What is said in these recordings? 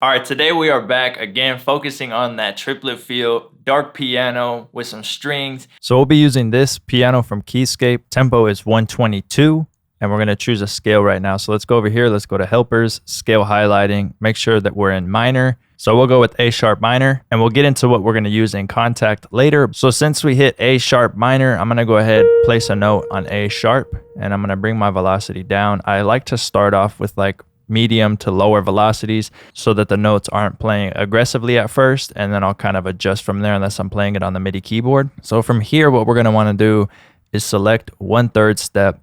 All right, today we are back again, focusing on that triplet feel, dark piano with some strings. So we'll be using this piano from Keyscape. Tempo is 122, and we're gonna choose a scale right now. So let's go over here, let's go to helpers, scale highlighting, make sure that we're in minor. So we'll go with A sharp minor, and we'll get into what we're gonna use in Contact later. So since we hit A sharp minor, I'm gonna go ahead, place a note on A sharp, and I'm gonna bring my velocity down. I like to start off with like medium to lower velocities so that the notes aren't playing aggressively at first, and then I'll kind of adjust from there unless I'm playing it on the MIDI keyboard. So from here, what we're going to want to do is select 1/3 step.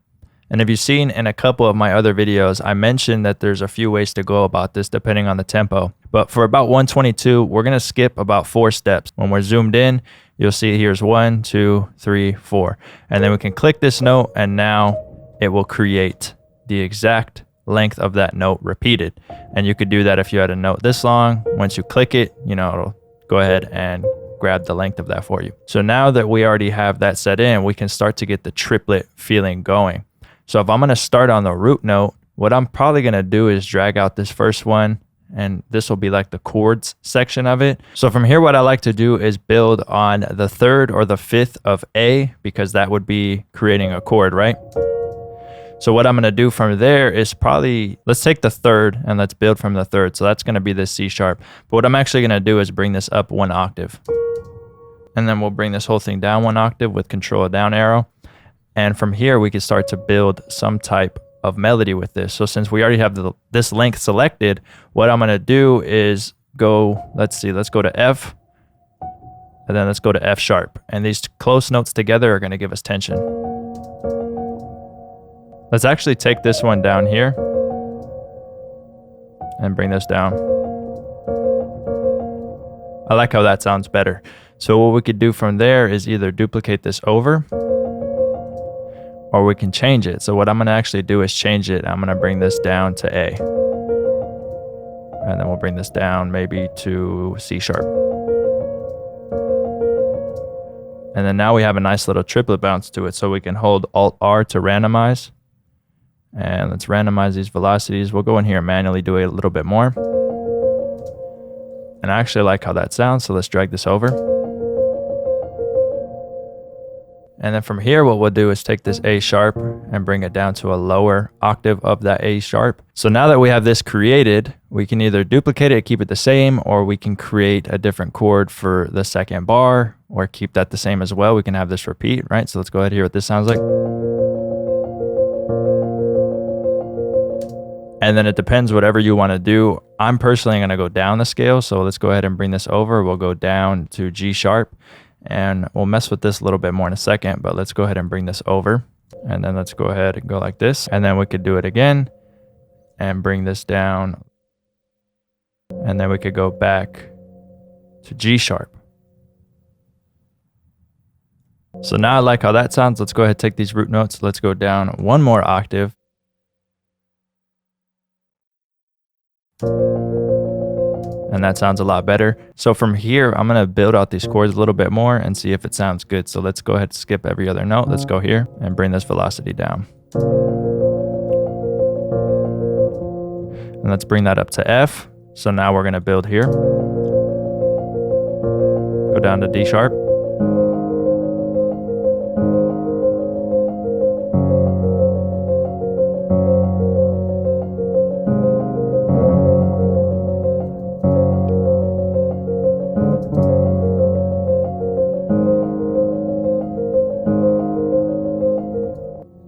And if you've seen in a couple of my other videos, I mentioned that there's a few ways to go about this depending on the tempo. But for about 122, we're going to skip about 4 steps. When we're zoomed in, you'll see here's 1, 2, 3, 4. And then we can click this note, and now it will create the exact length of that note repeated. And you could do that if you had a note this long. Once you click it, it'll go ahead and grab the length of that for you. So now that we already have that set in, we can start to get the triplet feeling going. So if I'm going to start on the root note, what I'm probably going to do is drag out this first one, and this will be like the chords section of it. So from here, what I like to do is build on the 3rd or the 5th of A, because that would be creating a chord, right? So what I'm going to do from there is probably, let's take the 3rd and let's build from the 3rd. So that's going to be this C sharp. But what I'm actually going to do is bring this up 1 octave. And then we'll bring this whole thing down 1 octave with control down arrow. And from here, we can start to build some type of melody with this. So since we already have this length selected, what I'm going to do is go, let's go to F. And then let's go to F sharp. And these close notes together are going to give us tension. Let's actually take this one down here and bring this down. I like how that sounds better. So what we could do from there is either duplicate this over, or we can change it. So what I'm going to actually do is change it. I'm going to bring this down to A. And then we'll bring this down maybe to C sharp. And then now we have a nice little triplet bounce to it. So we can hold Alt-R to randomize. And let's randomize these velocities. We'll go in here and manually do it a little bit more. And I actually like how that sounds, so let's drag this over. And then from here, what we'll do is take this A sharp and bring it down to a lower octave of that A sharp. So now that we have this created, we can either duplicate it, keep it the same, or we can create a different chord for the 2nd bar, or keep that the same as well. We can have this repeat, right? So let's go ahead and hear what this sounds like. And then it depends whatever you want to do. I'm personally going to go down the scale. So let's go ahead and bring this over. We'll go down to G sharp, and we'll mess with this a little bit more in a second, but let's go ahead and bring this over. And then let's go ahead and go like this. And then we could do it again and bring this down. And then we could go back to G sharp. So now I like how that sounds. Let's go ahead and take these root notes. Let's go down 1 more octave. And that sounds a lot better. So from here, I'm going to build out these chords a little bit more and see if it sounds good. So let's go ahead and skip every other note. Let's go here and bring this velocity down. And let's bring that up to F. So now we're going to build here. Go down to D sharp.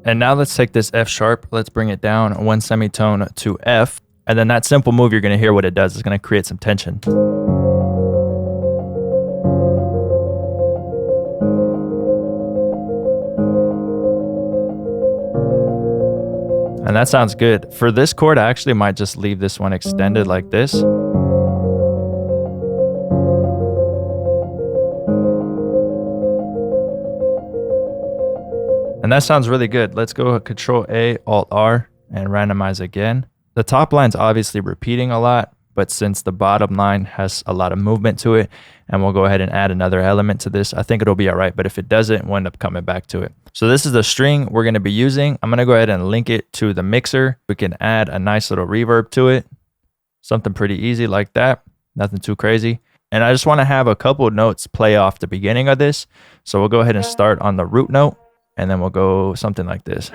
And now let's take this F sharp, let's bring it down 1 semitone to F. And then that simple move, you're going to hear what it does. It's going to create some tension. And that sounds good. For this chord, I actually might just leave this one extended like this. And that sounds really good. Let's go Control A, Alt R, and randomize again. The top line's obviously repeating a lot, but since the bottom line has a lot of movement to it, and we'll go ahead and add another element to this, I think it'll be all right. But if it doesn't, we'll end up coming back to it. So this is the string we're going to be using. I'm going to go ahead and link it to the mixer. We can add a nice little reverb to it. Something pretty easy like that. Nothing too crazy. And I just want to have a couple notes play off the beginning of this. So we'll go ahead and start on the root note, and then we'll go something like this.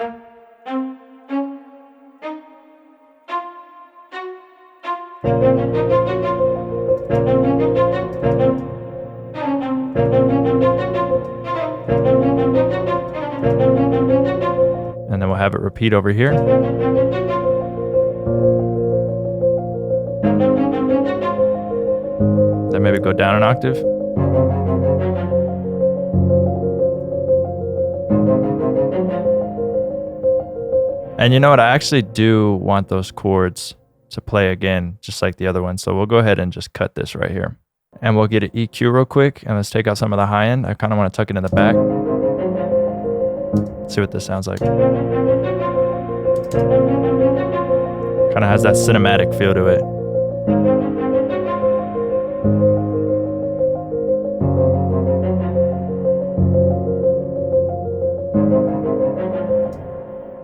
And then we'll have it repeat over here. Then maybe go down an octave. And you know what? I actually do want those chords to play again, just like the other one. So we'll go ahead and just cut this right here. And we'll get an EQ real quick, and let's take out some of the high end. I kind of want to tuck it in the back. Let's see what this sounds like. Kind of has that cinematic feel to it.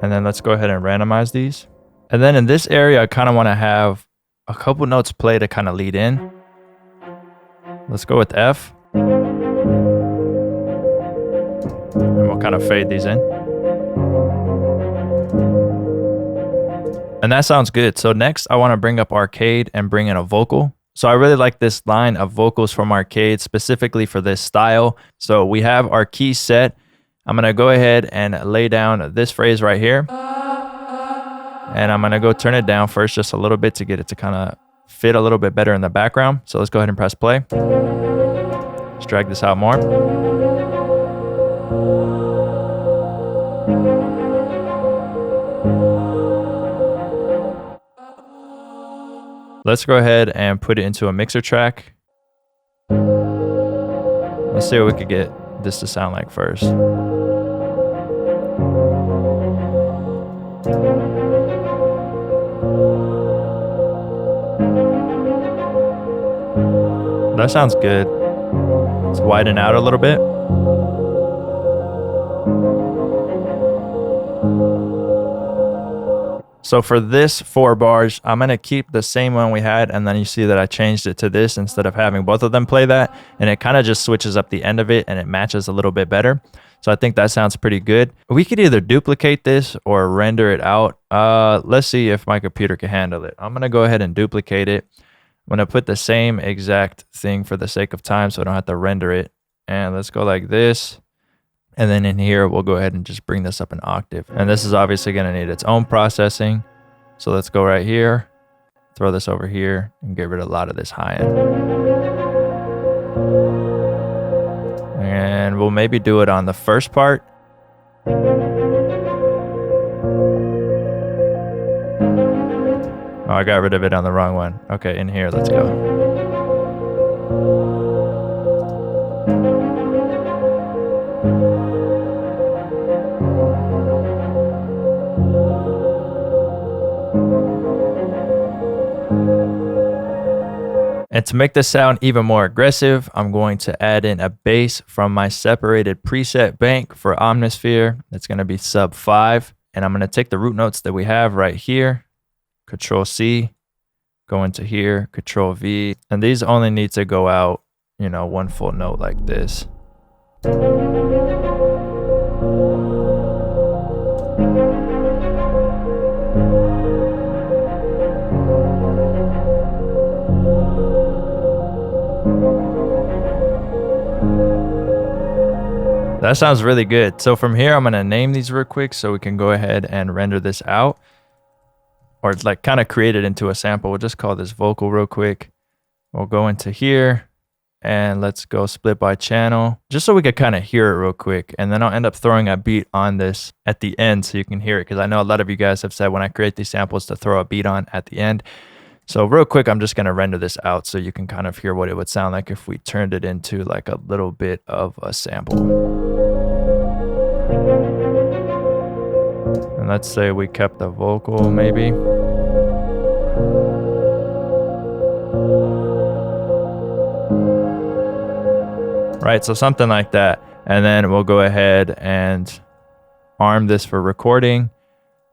And then let's go ahead and randomize these. And then in this area, I kind of want to have a couple notes play to kind of lead in. Let's go with F. And we'll kind of fade these in. And that sounds good. So next, I want to bring up Arcade and bring in a vocal. So I really like this line of vocals from Arcade specifically for this style. So we have our key set. I'm going to go ahead and lay down this phrase right here. And I'm going to go turn it down first just a little bit to get it to kind of fit a little bit better in the background. So let's go ahead and press play. Let's drag this out more. Let's go ahead and put it into a mixer track. Let's see what we could get this to sound like first. That sounds good. Let's widen out a little bit. So for this 4 bars, I'm going to keep the same one we had, and then you see that I changed it to this instead of having both of them play that, and it kind of just switches up the end of it and it matches a little bit better. So I think that sounds pretty good. We could either duplicate this or render it out. Let's see if my computer can handle it. I'm going to go ahead and duplicate it. I'm going to put the same exact thing for the sake of time so I don't have to render it. And let's go like this. And then in here, we'll go ahead and just bring this up an octave. And this is obviously going to need its own processing. So let's go right here, throw this over here, and get rid of a lot of this high end. And we'll maybe do it on the first part. Oh, I got rid of it on the wrong one. Okay, in here, let's go. And to make this sound even more aggressive, I'm going to add in a bass from my separated preset bank for Omnisphere. It's going to be sub 5. And I'm going to take the root notes that we have right here, Control C, go into here, Control V. And these only need to go out, you know, one full note like this. That sounds really good. So from here, I'm going to name these real quick so we can go ahead and render this out. Or like kind of create it into a sample. We'll just call this vocal real quick. We'll go into here and let's go split by channel just so we can kind of hear it real quick. And then I'll end up throwing a beat on this at the end so you can hear it. Because I know a lot of you guys have said when I create these samples to throw a beat on at the end. So real quick, I'm just going to render this out so you can kind of hear what it would sound like if we turned it into like a little bit of a sample. And let's say we kept the vocal maybe. Right, so something like that. And then we'll go ahead and arm this for recording.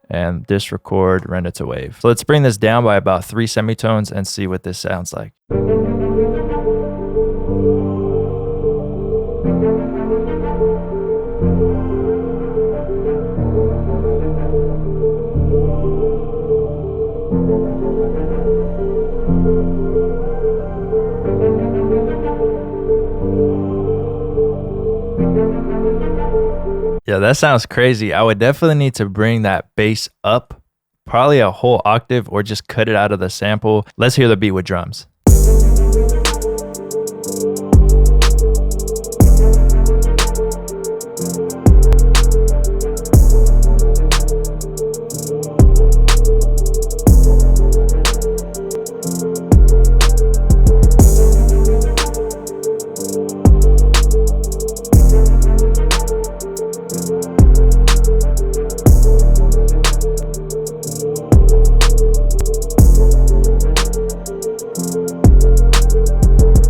and this record, render to wave. So let's bring this down by about 3 semitones and see what this sounds like. Yeah, that sounds crazy. I would definitely need to bring that bass up, probably a whole octave, or just cut it out of the sample. Let's hear the beat with drums.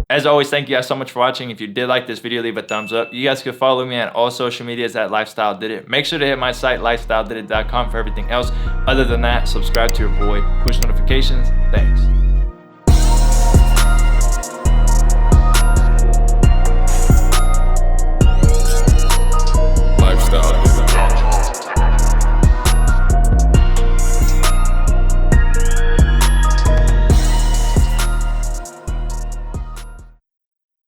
As always, thank you guys so much for watching. If you did like this video, leave a thumbs up. You guys can follow me on all social medias at Lifestyle Did It. Make sure to hit my site, lifestyledidit.com, for everything else. Other than that, subscribe to your boy, push notifications. Thanks.